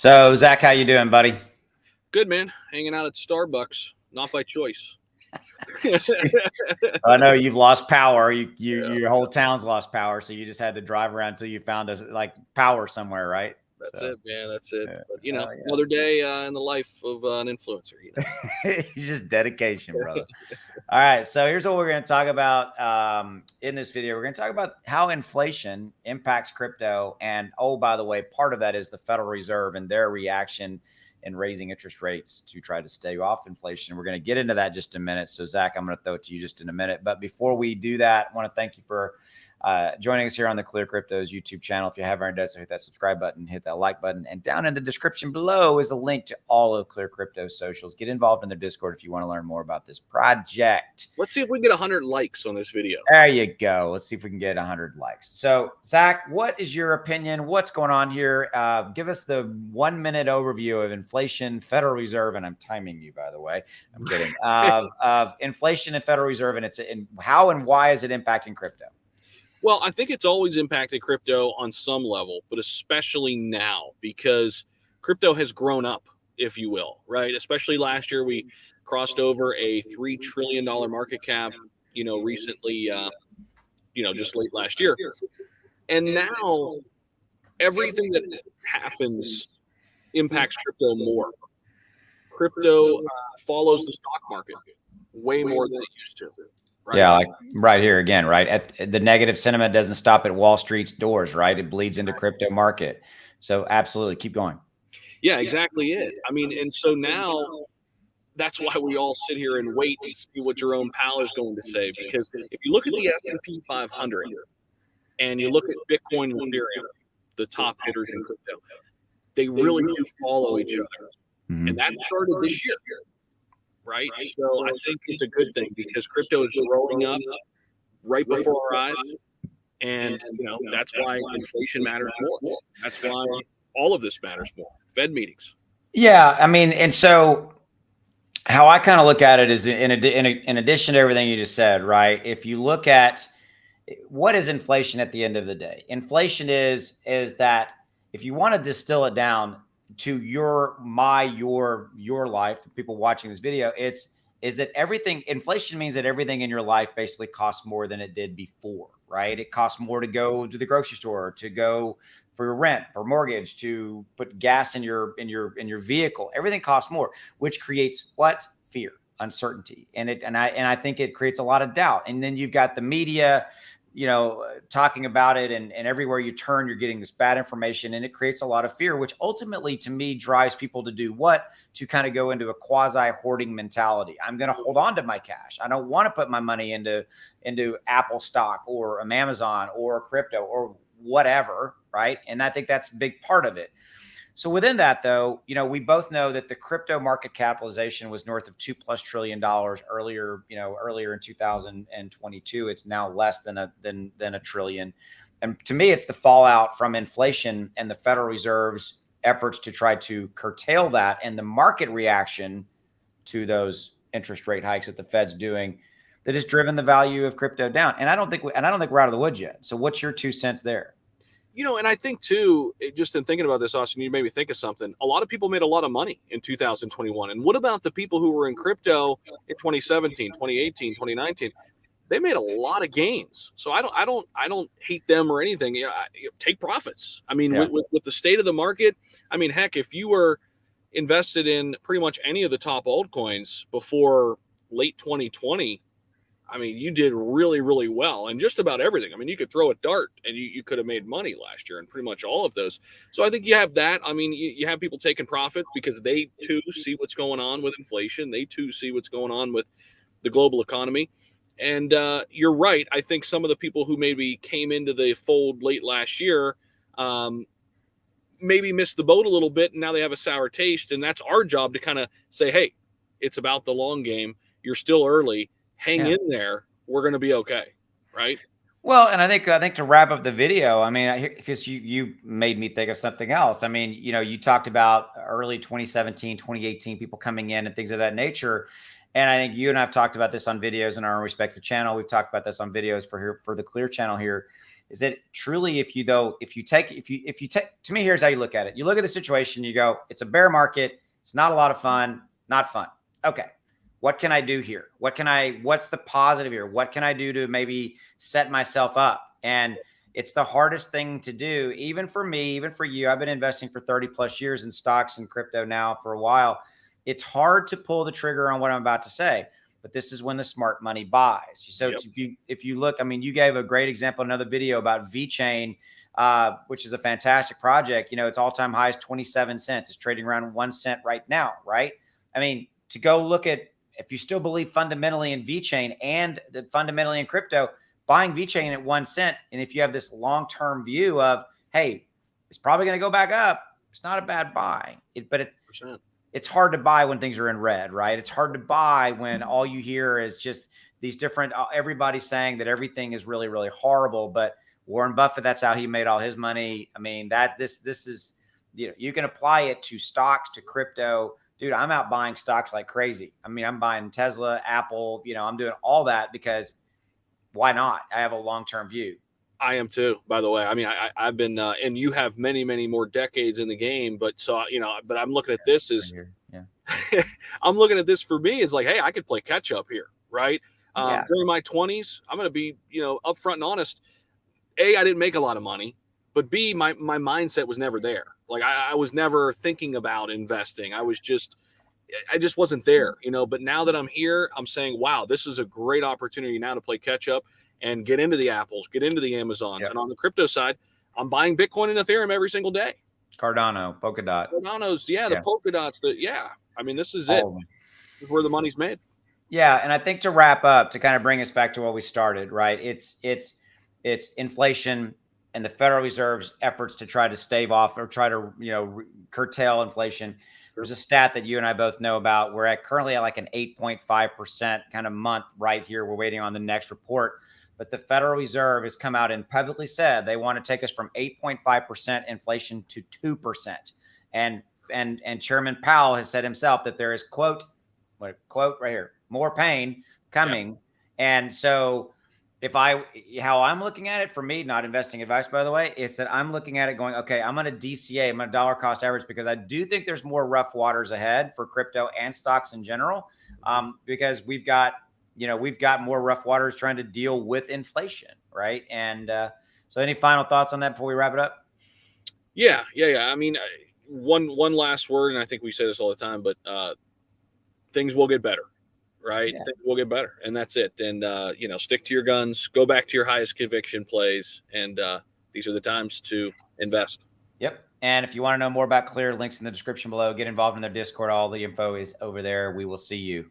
So, Zach, how you doing, buddy? Good, man. Hanging out at Starbucks, not by choice. I know you've lost power. Yeah, Your whole town's lost power, so you just had to drive around until you found power somewhere, right? that's So, it, man. That's it. yeah. But Yeah. another day in the life of an influencer. It's just dedication, brother. All right, so here's what we're going to talk about in this video. We're going to talk about how inflation impacts crypto, and oh, by the way, part of that is the Federal Reserve and their reaction in raising interest rates to try to stay off inflation. We're going to get into that just a minute. So, Zach, I'm going to throw it to you just in a minute. But before we do that, I want to thank you for joining us here on the ClearCryptos YouTube channel. If you haven't already done so, hit that subscribe button, hit that like button, and down in the description below is a link to all of ClearCryptos socials. Get involved in their Discord if you want to learn more about this project. Let's see if we can get 100 likes on this video. There you go. Let's see if we can get 100 likes. So, Zach, what is your opinion? What's going on here? Give us the 1 minute overview of inflation, Federal Reserve, and I'm timing you, by the way. I'm kidding. Of inflation and Federal Reserve, and how and why is it impacting crypto? Well, I think it's always impacted crypto on some level, but especially now because crypto has grown up, if you will, right? Especially last year, we crossed over a $3 trillion market cap, recently, just late last year. And now everything that happens impacts crypto more. Crypto follows the stock market way more than it used to. Right? Yeah, like right here again, right? The negative sentiment doesn't stop at Wall Street's doors, right? It bleeds into crypto market. So absolutely, keep going. Yeah, exactly it. I mean, and so now that's why we all sit here and wait and see what Jerome Powell is going to say. Because if you look at the S&P 500 and you look at Bitcoin and Ethereum, the top hitters in crypto, they really do follow each other. Mm-hmm. And that started this year. Right. So I think it's a good thing because crypto is growing up right before our eyes. And, that's why inflation matters more. That's why all of this matters more. Fed meetings. Yeah. I mean, and so how I kind of look at it is in addition to everything you just said, right? If you look at what is inflation at the end of the day, inflation is that if you want to distill it down to your life, people watching this video, is that inflation means that everything in your life basically costs more than it did before, right? It costs more to go to the grocery store, to go for your rent, for mortgage, to put gas in your vehicle. Everything costs more, which creates what? Fear, uncertainty. And I think it creates a lot of doubt. And then you've got the media, talking about it, and everywhere you turn, you're getting this bad information, and it creates a lot of fear, which ultimately to me drives people to do what? To kind of go into a quasi hoarding mentality. I'm going to hold on to my cash. I don't want to put my money into Apple stock or Amazon or crypto or whatever. Right. And I think that's a big part of it. So within that, though, we both know that the crypto market capitalization was north of $2+ trillion earlier in 2022. It's now less than a trillion. And to me, it's the fallout from inflation and the Federal Reserve's efforts to try to curtail that and the market reaction to those interest rate hikes that the Fed's doing that has driven the value of crypto down. And I don't think we're out of the woods yet. So what's your 2 cents there? And I think too, just in thinking about this, Austin, you made me think of something. A lot of people made a lot of money in 2021. And what about the people who were in crypto in 2017, 2018, 2019? They made a lot of gains. So I don't hate them or anything. Take profits. I mean, yeah. with the state of the market, I mean, heck, if you were invested in pretty much any of the top altcoins before late 2020, I mean, you did really, really well and just about everything. I mean, you could throw a dart and you could have made money last year in pretty much all of those. So I think you have that. I mean, you have people taking profits because they too see what's going on with inflation. They too see what's going on with the global economy. And you're right. I think some of the people who maybe came into the fold late last year maybe missed the boat a little bit. And now they have a sour taste. And that's our job to kind of say, hey, it's about the long game. You're still early. Hang in there. We're going to be okay. Right. Well, and I think to wrap up the video, I mean, because you made me think of something else. I mean, you talked about early 2017, 2018, people coming in and things of that nature. And I think you and I have talked about this on videos in our respective channel. We've talked about this on videos for the Clear channel here. Is that truly, if you take, to me, here's how you look at it. You look at the situation, you go, it's a bear market. It's not a lot of fun, not fun. Okay. What can I do here? What's the positive here? What can I do to maybe set myself up? And it's the hardest thing to do, even for me, even for you. I've been investing for 30 plus years in stocks and crypto now for a while. It's hard to pull the trigger on what I'm about to say, but this is when the smart money buys. So Yep. if you look, I mean, you gave a great example, another video about VeChain, which is a fantastic project. You know, its all-time high is 27 cents. It's trading around 1 cent right now, right? I mean, to go look at, if you still believe fundamentally in VeChain and fundamentally in crypto, buying VeChain at 1 cent, and if you have this long-term view of, hey, it's probably going to go back up, it's not a bad buy. But it's hard to buy when things are in red, right? It's hard to buy when all you hear is just these different, everybody saying that everything is really, really horrible. But Warren Buffett, that's how he made all his money. I mean, this is, you know, you can apply it to stocks, to crypto. Dude, I'm out buying stocks like crazy. I mean, I'm buying Tesla, Apple, you know, I'm doing all that because why not? I have a long-term view. I am too, by the way. I mean, I've been, and you have many, many more decades in the game, but so, you know, but I'm looking at this as, I'm looking at this for me as like, hey, I could play catch up here, right? During my 20s, I'm going to be, you know, upfront and honest. A, I didn't make a lot of money, but B, my mindset was never there. Like I was never thinking about investing. I just wasn't there, you know, but now that I'm here, I'm saying, wow, this is a great opportunity now to play catch up and get into the Apples, get into the Amazons. Yep. And on the crypto side, I'm buying Bitcoin and Ethereum every single day. Cardano, Polkadot. Cardano's, the Polkadots, I mean, this is it. This is where the money's made. Yeah. And I think to wrap up, to kind of bring us back to what we started, right? It's inflation and the Federal Reserve's efforts to try to stave off or try to, you know, curtail inflation. There's a stat that you and I both know about. We're currently at like an 8.5% kind of month right here. We're waiting on the next report. But the Federal Reserve has come out and publicly said they want to take us from 8.5% inflation to 2%. And Chairman Powell has said himself that there is, quote right here, more pain coming. Yep. And so how I'm looking at it, for me, not investing advice, by the way, is that I'm looking at it going, okay, I'm going to DCA, I'm going to dollar cost average, because I do think there's more rough waters ahead for crypto and stocks in general, because we've got more rough waters trying to deal with inflation, right? And so any final thoughts on that before we wrap it up? Yeah. I mean, one last word, and I think we say this all the time, but things will get better. Right. Yeah. Things will get better. And that's it. And, you know, stick to your guns, go back to your highest conviction plays. And these are the times to invest. Yep. And if you want to know more about Clear, links in the description below, get involved in their Discord. All the info is over there. We will see you.